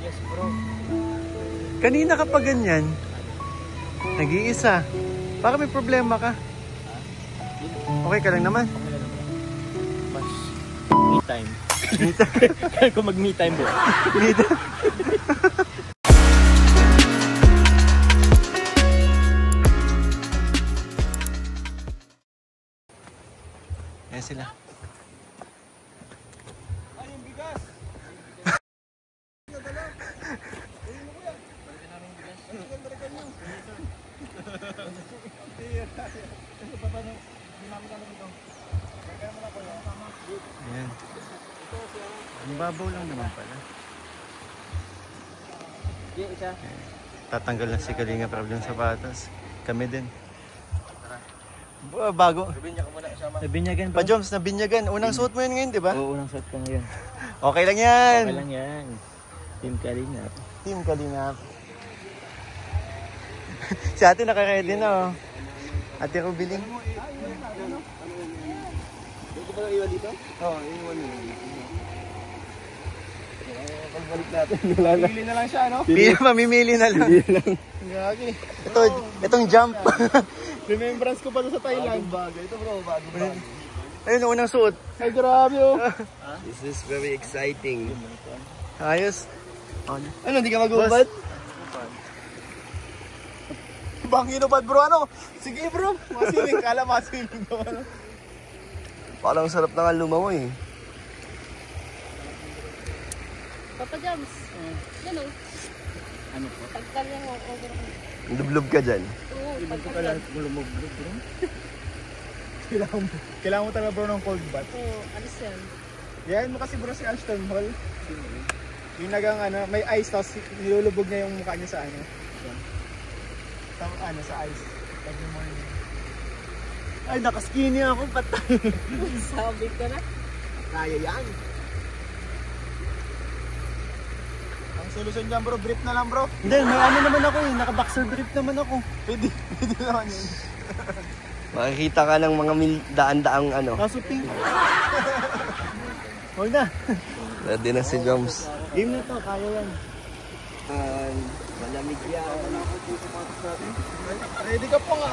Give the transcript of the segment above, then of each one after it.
Yes, bro. Kanina ka pa ganyan. Nag-iisa. Baka may problema ka. Okay ka lang naman. Mas me time. Kaya ko mag-me time, bro. Me time. Ayan sila. Ayan. Ang babaw lang naman pala. Isa. Tatanggal na si Kalinga Prab ng sapatos. Kami din. Bago. Nabinyagan Pa Joms, nabinyagan. Unang suot mo yun ngayon, di ba? Oo, unang suot ko ngayon. Okay lang yan. Okay lang yan. Team Kalinga. Team Kalinga. Si ate naka-ready na, oh. Ate Rubiling. Ito ba iwan dito? Oo, iwan nyo. Pagbalik natin. Pili na lang siya, no? Mamimili na lang. Gagi. Itong jump. Remembrance ko pa sa Thailand. Bagay. Ito bro, bago. Ayun, unang suot. Ay, grabe, oh. This is very exciting. Ayos. Ano, hindi ka mag-ubad? Bangin ubad, bro, ano? Sige, bro. Masiling. Kala masiling daw, ano? Parang sarap na nga lumaw eh. Papa Jams, ano? Ano po? Tagkal yung over ko. Lublob ka dyan. Oo, Ibig ko tagkal pala yan. lumog-log, bro. Kailangan mo talaga, bro, ng cold bath. Oo, alis yan. Yan mo kasi, bro, si Ashton Hall. Yung nagang, ano, may ice, tapos nilulubog niya yung mukha niya sa, ano. Sa ice. Every morning. Ay, nakaskinny ako, patay. Sabi ko na. Kaya yan. Ang solusyon dyan, bro, brief na lang, bro. Hindi, may ano naman ako eh. Naka-boxer brief naman ako. Pwede naman yun. Makikita ka ng mga daan-daang ano. Kaso pink. Huwag na. Ready na si Joms. Game na to, kaya yan. Malamig yan. Ready ka pa nga.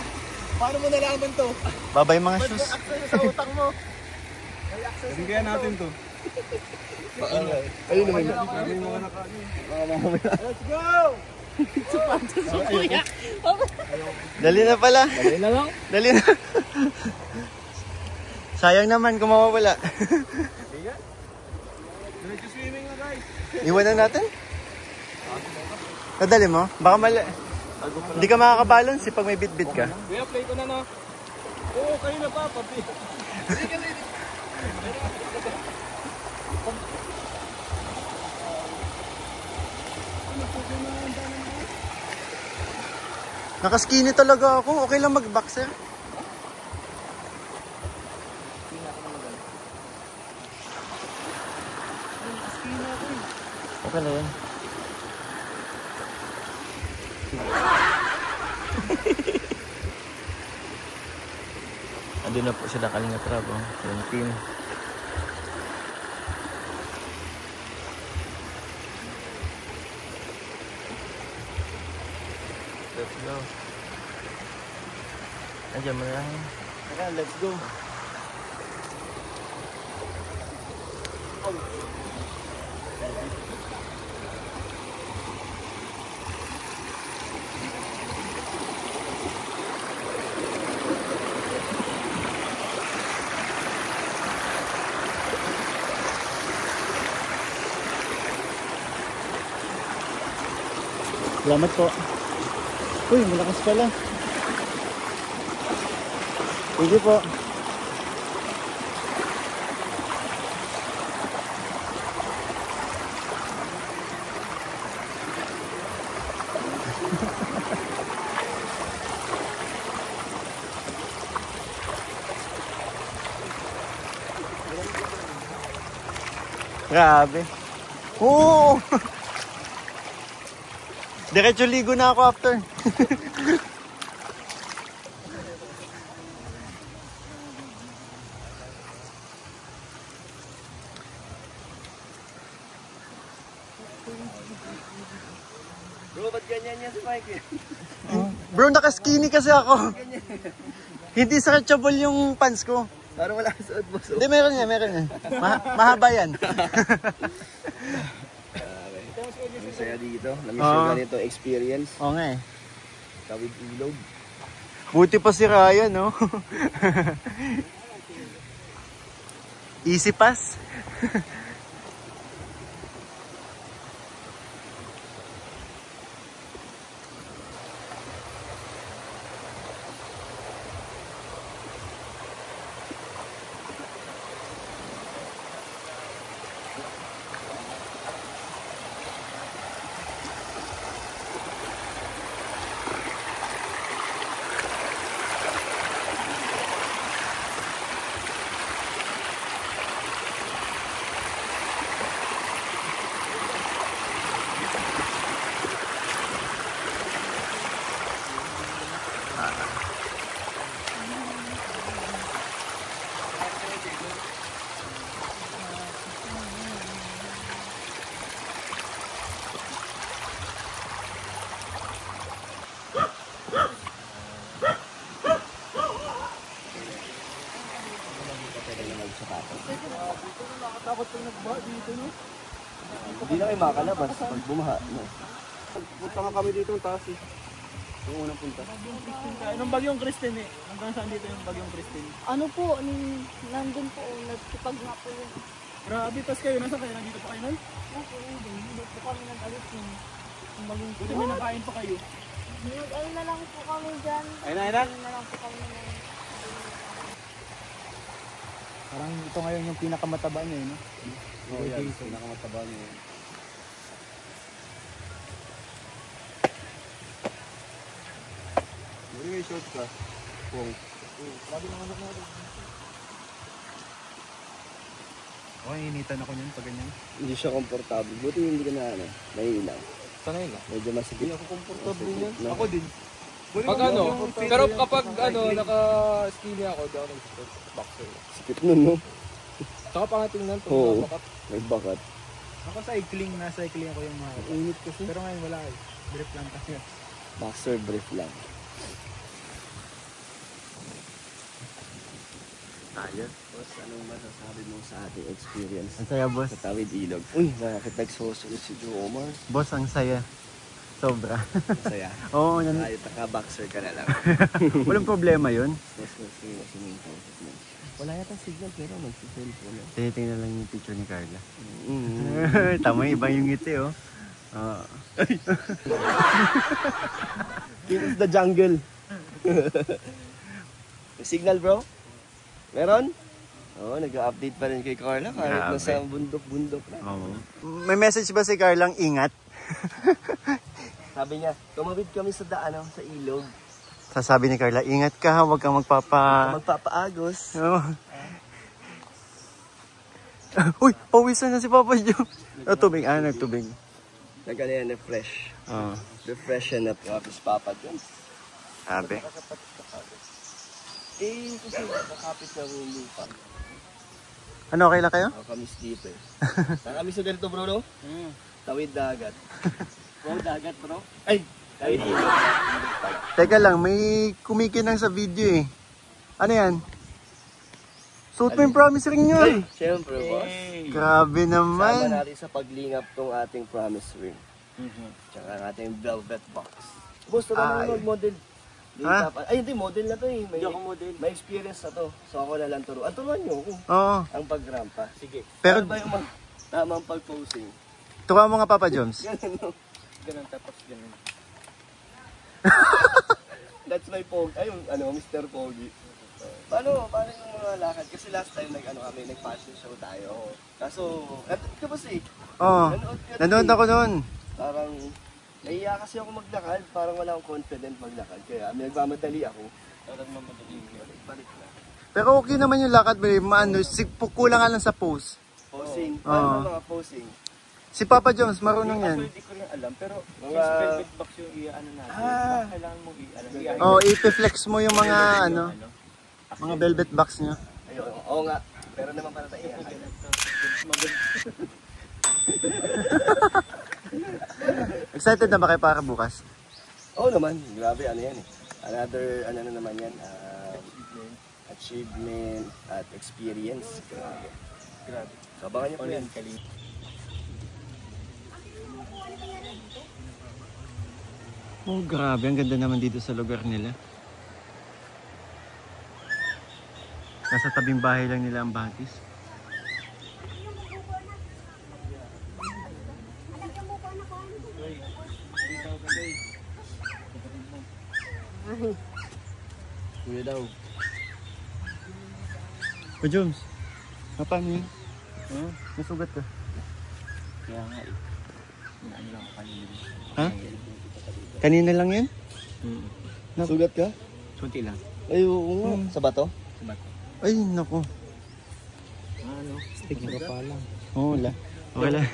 Paano mo nalaman to? Babay mga shoes. May access sa utang mo. May access. Hindi kaya natin to. Ayun naman. Let's go! Kuya. Dali na pala. Dali na lang. Dali na. Sayang naman kung mawawala. Diretso swimming na, guys. Iwan na natin? Nadali mo? Baka mali. Hindi ka makakabalance pag may bit-bit ka. Kuya, play ko na, no? Oo, kayo na pa, papi. Nakaskinny talaga ako. Okay lang mag-boxer. Okay na yan. Ando na po sila Kalinga Prab, oh. Yung team. Let's go. Andiyan mo na. Tara, let's go. Salamat po. Uy, malakas pala. Sige po. Grabe. Oo! Diretso ligo na ako after. Bro, ba't ganyan yan si Mike? Bro, naka-skinny kasi ako. Hindi stretchable yung pants ko. Parang wala kang suot, boss. Hindi, meron yan, meron yan. Mahaba yan. Ang saya dito. Namiss yung ganito experience. Oo nga eh. Tawid ilog. Buti pa si Ryan, no? Easy pass. Hindi na kayo makalabas pag bumaha. No? Punta nga kami dito ng taas eh. Yung unang punta. Nung bagyong Christine eh. Hanggang saan dito yung bagyong Christine? Ano po, nandun po, nagkipag nga po yun. Grabe, tas kayo, nasa kayo? Nandito pa kayo nun? Ako, hindi po kami nag-alit yun. Buti may nakain pa kayo. Ano na lang po kami dyan. Ayun na. Ano na lang po kami na. Parang ito ngayon yung pinakamataba niya eh, no? Oo, yan. Pinakamataba niyo. Hindi may short ka. Pong. Grabe naman ako. Okay, initan ako niyan pag ganyan. Hindi siya komportable. Buti hindi ka na naiilang. Sanay na. Medyo masikip. Hindi ako komportable niyan. No? Ako din. Pag ano, pero kapag ano, naka-skinny ako, di ako nag-boxer. Sikip nun, no? Saka pangatingnan, pag Oo. nabakat. May bakat. Ako cycling, na-cycling ako yung mga. Init kasi. Pero ngayon wala eh. Drip lang kasi. Boxer brief lang. Ayos. Boss, anong masasabi mo sa ating experience Ang saya, boss. sa Tawid Ilog? Uy, bakit nagsusunod si Joe Omar? Boss, ang saya. Sobra. Masaya. Oo, Kahit naka-boxer ka na lang. walang problema yun. Mas mo. Wala yata signal pero magsi-cellphone. Tinitingnan lang yung picture ni Carla. Mm. Tama, iba yung ngiti, oh. King of the jungle. May signal, bro? Meron? Oo, nag-update pa rin kay Carla kahit Grabe. nasa bundok-bundok na. Oo. May message ba si Carlang ingat? Sabi niya, tumawid kami sa daan, sa ilog. Sasabi ni Carla, ingat ka, huwag kang Magpapaagos. Oo. Uy, pawisan na si Papa Joe. Tubig, nagtubig. Nagkala yan, refresh. Oo. Refresh yan na tapos Papa Jones. Sabi. Kasi nakakapit na yung lupa. Ano, okay lang kayo? Kami dito eh. Saan kami sa ganito, bro, no? Tawid dagat. Wow, dagat bro. Ay! Tawid ilog. Teka lang, may kumikinang sa video eh. Ano yan? Suot mo yung promise ring nyo. Ay! Siyempre, boss. Grabe Sama naman. natin sa paglingap tong ating promise ring. Tsaka ang ating velvet box. Boss, Ay. mag-model. Ha? Ay, hindi, model na to eh. May, Hindi ako model. may experience na to. So ako na lang turuan. Turuan nyo ako. Oo. Ang pagrampa. Sige. Pero, Ano ba yung tamang pag-posing? tuwa mo nga Papa Jones. Ganun, no? Ganun tapos ganun. That's my Pogi. Ay, yung Mr. Pogi. Paano yung mga lakad? Kasi last time nag-fashion show tayo. Kaso, ka ba si? Oo. Nanood ako noon. Parang, nahiya kasi ako maglakad. Parang wala akong confident maglakad. Kaya nagmamadali ako. Parang mamadali. Balik na. Pero okay naman yung lakad, maano, kulang nga lang sa pose. Posing. Oo. Ano mga posing? Si Papa Jones, marunong yan. Hindi ko rin alam, pero Mga- yung velvet box yung i-ano natin. Ah. Kailangan mong i-ano. Oo, i-flex mo yung mga, mga velvet box nyo. Ayun. Oo nga. Pero naman para tayo. Excited na ba kayo para bukas? Oo naman, grabe ano yan eh. Another, ano na naman yan, achievement at experience. Grabe. Grabe. Sabangan niyo po yan. Oh, grabe. Ang ganda naman dito sa lugar nila. Nasa tabing bahay lang nila ang Batis. Kuya daw. O Jones, paano yun? Nasugat ka? Kaya nga eh. Ano lang ako kanina. Ha? Kanina lang yan? Sugat ka? Kunti lang. Ay, oo nga. Sa bato? Ay, naku. Ano? Stick na pa lang. Oo, okay lang.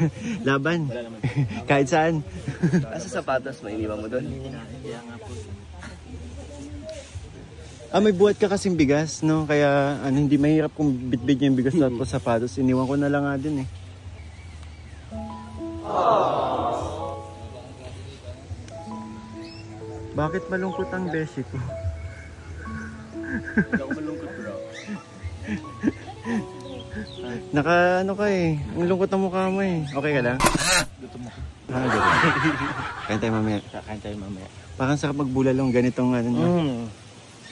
Laban. Wala naman. Kahit saan. Asa sapatos, mainiwan mo doon? Kaya nga po. May buhat ka kasing bigas, no? Kaya hindi mahirap kung bitbit niya yung bigas sa sapatos. Iniwan ko na lang nga din eh. Bakit malungkot ang beshi ko? Hindi ako malungkot, bro. Ano ka eh. Ang lungkot ng mukha mo eh. Okay ka lang? Gutom mo. Gutom. Kain tayo mamaya. Kakain tayo mamaya. Parang sarap magbulalong ganitong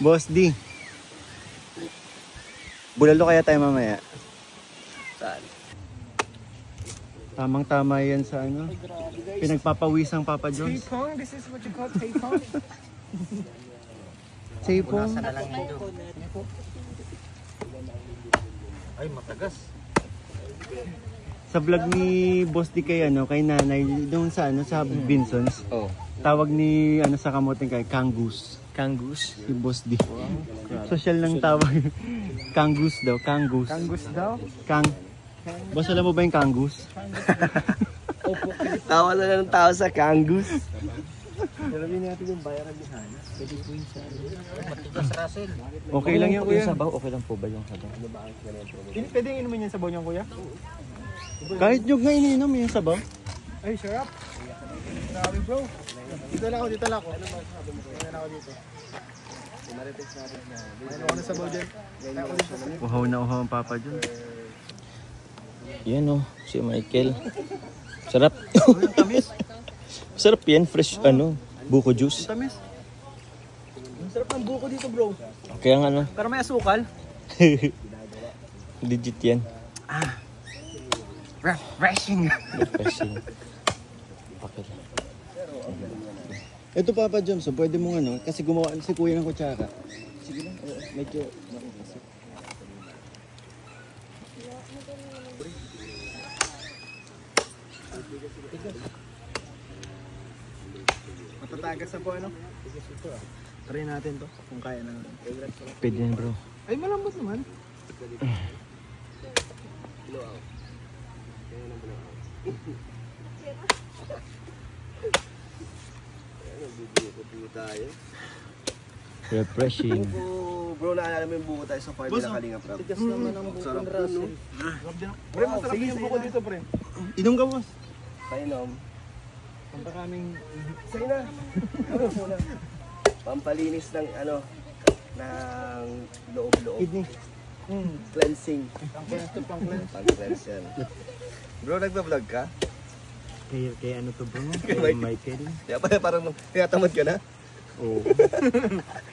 Boss D. Bulalo kaya tayo mamaya. Saan? Tamang-tama yan sa pinagpapawisang Papa Jones. Pong, this is what you call paypong. Sipong. Ay, matagas. Sa vlog ni Boss D kay kay nanay doon sa sa Vinsons. Oh. Tawag ni sa kamoting kay Kangus. Kangus. Si Boss D. Social lang tawag. Kangus daw, Kangus. Kangus daw? Boss, alam mo ba yung Kangus? Tawa na lang ng tao sa Kangus. Alamin natin yung bayaran ni Hana. Pwede po yung sa matigas Russell. Okay lang yan, kuya. Sabaw, okay lang po ba yung sabaw? Pwede inumin yung sabaw niyan, kuya? Kahit nyug nga ininom yung sabaw. Ay, sarap. Grabe, bro. Dito lang ako. Dito lang ako dito. Ano ako na sabaw dyan? Uhaw na uhaw ang Papa Jones. Yan si Michael. Sarap. Tamis. Sarap yan, fresh buko juice. Tamis. Sarap ng buko dito, bro. Kaya nga Pero may asukal. legit yan. Refreshing. Refreshing. Okay. Ito Papa Jones, pwede mong kasi gumawa si kuya ng kutsara. Sige lang, medyo Matatagas na po, Try natin to, kung kaya na. Pwede yan, bro. Ay, malambot naman. Tayo. Refreshing. Bro, naalala mo yung buko tayo sa party na Kalinga Prab? Tigas naman ang buko Sarap ng yun, no? Russell. Pre, masarap yung buko dito, pre. Inom ka, boss. Painom. Punta kaming... Sa'yo na. Ano muna? Pampalinis ng ng loob-loob. Kidney. Cleansing. Pang-cleanse. Pang-cleanse yan. Bro, nagpa-vlog ka? Kaya to bro? Kay Michael. Kaya pala parang tinatamad ka na? Oo.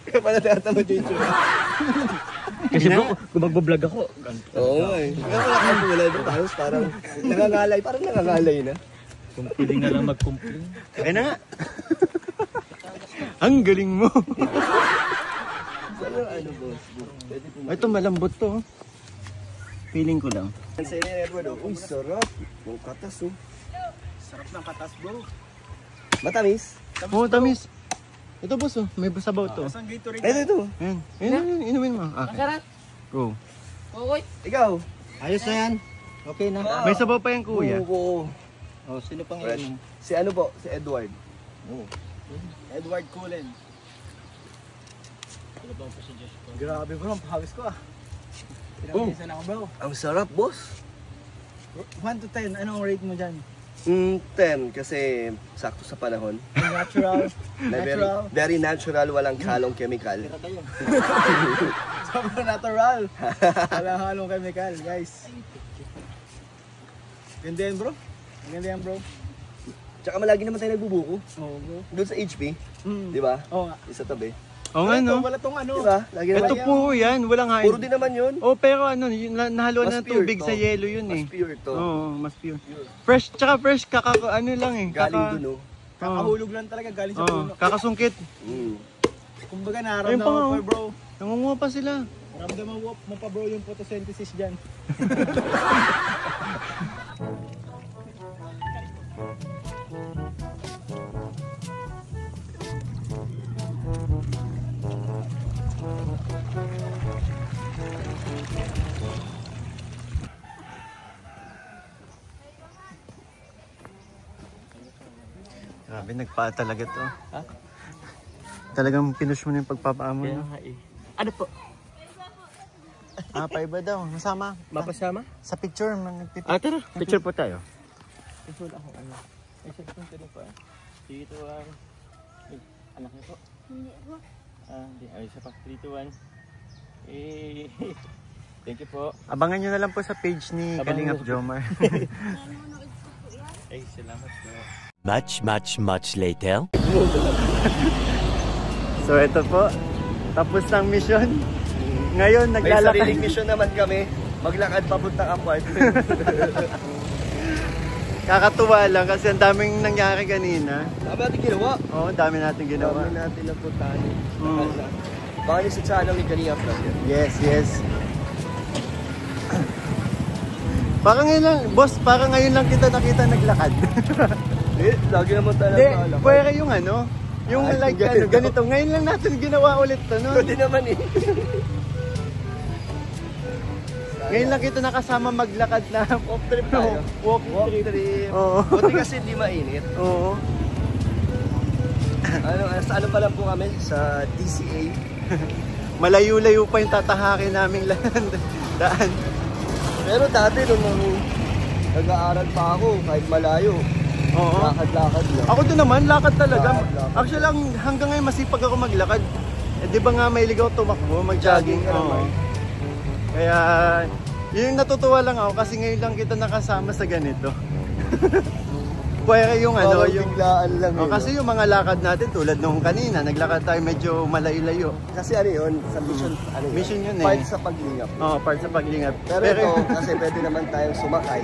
Kaya pala tinatamad yung itsura. Kasi bro, kung magbablog ako, Oo nga eh. Kaya pala kang kulay bro. Parang nangangalay. Parang nangangalay na. kung piling na lang mag-complain. Kaya na nga. Ang galing mo. Boss? Pwede po Ito malambot to. Feeling ko lang. Sa'yo na Edward, uy, sarap. Yung katas, Sarap ng katas, bro. Matamis? Oo, tamis. Ito boss, may sabaw to. Isang Gatorade. Ito. Ayan. Ayan, inumin mo. Okay. Go. Ikaw. Ayos na yan. Okay na. May sabaw pa yan, kuya. Oo. Oh, sino pang Fresh. Si ano po? Si Edward. Edward Cullen. Grabe, bro. Ang pawis ko, Pinag-isan ako, bro. Ang sarap, boss. 1 to 10, anong rate mo dyan? 10 kasi sakto sa panahon. Natural. Very natural, walang halong chemical. Sobrang natural. Walang halong chemical, guys. Ganda yan, bro. Ganda yan, bro. Tsaka malagi naman tayo nagbubuko. Oo, bro. Doon sa HP, di ba? Oo nga. Isa tabi. Oo nga, no? Wala tong ano. Di ba? Lagi naman. Ito puro yan, walang hain. Puro din naman yun. Oh, pero ano, nahaluan Mas ng tubig pure sa to. yelo yun Mas eh. pure to. Oo, mas pure. Fresh, tsaka fresh, ano lang eh. Galing dun, oh. Kakahulog lang talaga galing sa puno. Kakasungkit. Kumbaga Ayun pa nga, naramdaman oh. mo pa, bro. Nangunguha pa sila. Naramdaman mo pa, bro, yung photosynthesis dyan. Grabe, nagpaa talaga to. Ha? Talagang pinush mo na yung pagpapaa mo. No? Ano po? Paiba daw. Masama. Mapasama? Sa picture. Magpipicture. Tara. Picture po tayo. Ito ako ano. Ay, siya kung sino pa. Dito ang... Anak niyo po? Hindi po. Hindi. Ay, isa pa. 3, 2, 1. Eh... Thank you po. Abangan nyo na lang po sa page ni Kalingap Jomar. Ay, salamat po. Much later. So ito po. Tapos ng mission. Ngayon, May naglalakad. sariling mission naman kami. Maglakad papuntang apartment. Kakatuwa lang kasi ang daming nangyari kanina. Dami natin ginawa. Oo, dami natin ginawa. Dami natin napuntahan. Mm. Baka niyo sa channel ni Kalinga Vlog yan. Yes. Parang ngayon lang, boss, parang ngayon lang kita nakita naglakad. Lagi naman tayo Hindi, naglalakad. pwede yung ano, yung Ay, like ganito. ganito. Ngayon lang natin ginawa ulit to, no? Pwede naman eh. Ngayon lang kita nakasama maglakad na Walk trip tayo. walk Walk trip. trip. Oo. Buti kasi hindi mainit. Oo. Sa ano pa lang po kami? Sa DCA. Malayo-layo pa yung tatahakin naming daan. Pero dati nung nag-aaral pa ako, kahit malayo, Oo. lakad-lakad lang. Ako din naman, lakad talaga. Lakad. Actually lang, hanggang ngayon masipag ako maglakad. Eh, di ba nga may ligaw tumakbo, mag-jogging. Jogging ka naman. Kaya, yun yung natutuwa lang ako kasi ngayon lang kita nakasama sa ganito. Pwede yung ano, Parang yung... biglaan lang yun. Kasi yung mga lakad natin tulad nung kanina, naglakad tayo medyo malayo-layo. Kasi ano yun, sa mission, ano yun? Mission yun eh. Part sa paglingap. Oo, part sa paglingap. Pero ito, kasi pwede naman tayong sumakay.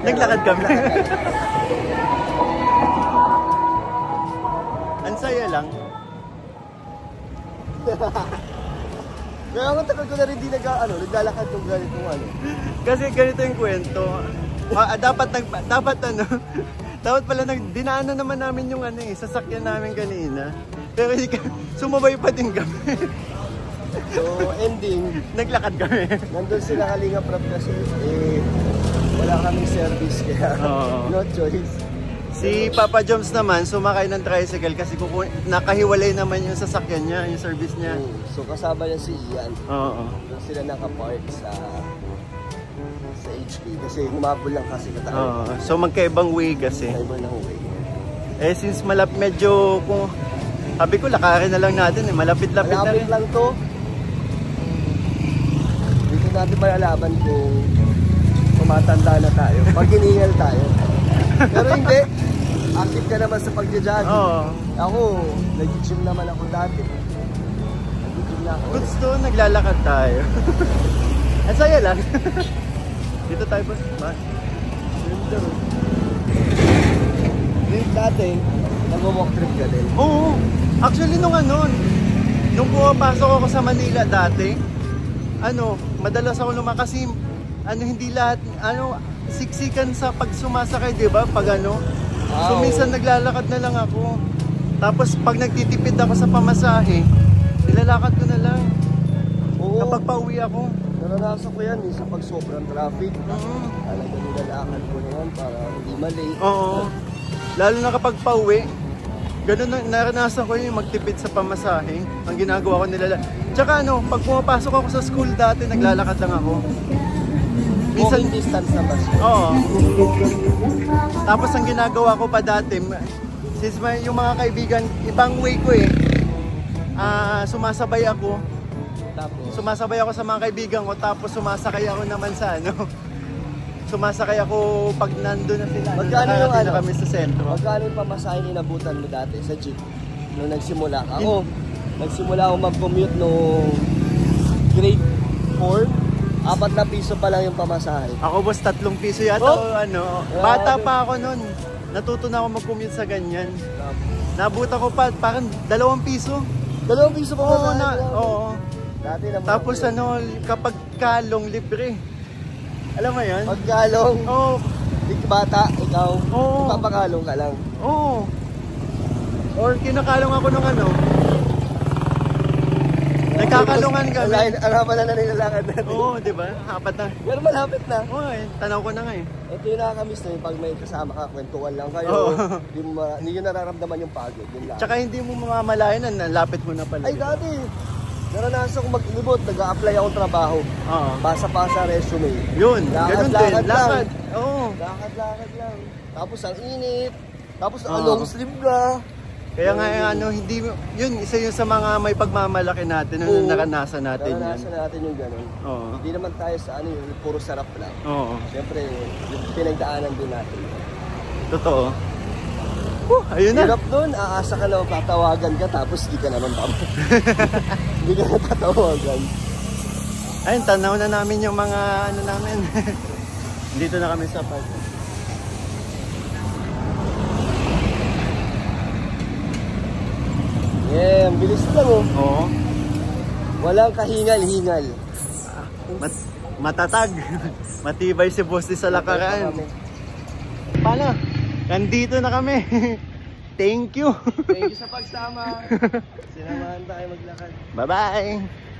Naglakad kami. Ang saya lang. Kaya ako tagal ko na rin di naglalakad yung ganitong ano. Kasi ganito yung kwento. Dapat pala dinaanan naman namin yung ano eh, sasakyan namin kanina. Pero sumabay pa din kami. So, ending, Naglakad kami. nandun sila Kalinga Prab kasi, wala kaming service kaya Oo. no choice. Si Papa Joms naman sumakay ng tricycle kasi nakahiwalay naman yung sasakyan niya, yung service niya. So, kasama niya si Ian. Oo. Doon sila nakapark sa HP kasi humabol lang kasi kataon. Oo. So magkaibang way kasi. Sa iba na way. Eh since medyo kung sabi ko lakarin na lang natin eh, malapit-lapit na Malapit rin. lang to. Dito natin malalaman kung tumatanda na tayo. Pag hiningal tayo. Pero hindi. Active ka naman sa pagja-jogging. Oo. Ako, nag-gym naman ako dati. Nag-gym na ako. Goods to, naglalakad tayo. Ang saya lang. Dito tayo boss. Dati, nag-walk trip ka din. Oo. Actually nung pumapasok ako sa Manila dati, madalas ako kasi hindi lahat, siksikan sa pag sumasakay, di ba? Pag So minsan naglalakad na lang ako. Tapos pag nagtitipid ako sa pamasahe, nilalakad ko na lang. Oo. Kapag pauwi ako. Naranasan ko yan sa pag sobrang traffic. Talaga nilalakad ko na yan para hindi mali. Oo. Lalo na kapag pauwi, ganun naranasan ko yung magtipid sa pamasahe. Ang ginagawa ko Tsaka pag pumapasok ako sa school dati, naglalakad lang ako. Minsan, Walking distance na ba siya? oo. Tapos ang ginagawa ko pa dati, since yung mga kaibigan, ibang way ko eh. Sumasabay ako. Sumasabay ako sa mga kaibigan ko, tapos sumasakay ako naman sa ano. Sumasakay ako pag nandun na sila. Magkano yung nakarating na ano? kami sa sentro. Magkano yung pamasahe inabutan mo dati sa jeep nung nagsimula? Ako, nagsimula ako mag-commute nung grade 4. 4 na piso pa lang yung pamasahe. Ako boss, 3 piso yata Oh! o ano. Bata pa ako nun. Natuto na ako mag-commute sa ganyan. Nabuta ko pa, parang 2 piso. 2 piso pa Oo, pamasahe. oo. Dati na Tapos ano, kapag kalong libre. Alam mo yan? pagkalong, Oo. bata, ikaw, Oo. papakalong ka lang. Oo. Or kinakalong ako ng ano. Nagkakalungan kami. Ang haba na nilalakad natin. Oo, di ba? Apat na. Pero malapit na. Oo, tanaw ko na nga eh. Ito yung nakakamiss na yung pag may kasama ka, kwentuhan lang kayo. Oo. Hindi nyo nararamdaman yung pagod. Yun lang. Tsaka hindi mo mamamalayan na nalapit mo na pala. Ay dati, naranasan ko mag-libot, nag-a-apply akong trabaho. Oo. Basa-basa resume. Yun, ganun din. Lakad lang. Lakad. Oo. Lakad-lakad lang. Tapos ang init. Tapos Oo. long sleeve ka. Kaya nga ano, hindi yun isa yun sa mga may pagmamalaki natin Oo. nung naranasan natin yan. Naranasan natin yung gano'n. Oo. Hindi naman tayo sa ano yun, puro sarap lang. Oo. Siyempre, yung pinagdaanan din natin. Totoo. Ayun na. Hirap doon, aasa ka na tatawagan ka tapos hindi ka naman tama. Hindi ka na tatawagan. Ayun, tanaw na namin yung mga ano namin. Dito na kami sa park. Yeah, ang bilis lang oh. Oo. Walang kahingal-hingal. Matatag. Matibay si Boss sa lakaran. Paano? Nandito na kami. Thank you. Thank you sa pagsama. Sinamahan tayo maglakad. Bye-bye.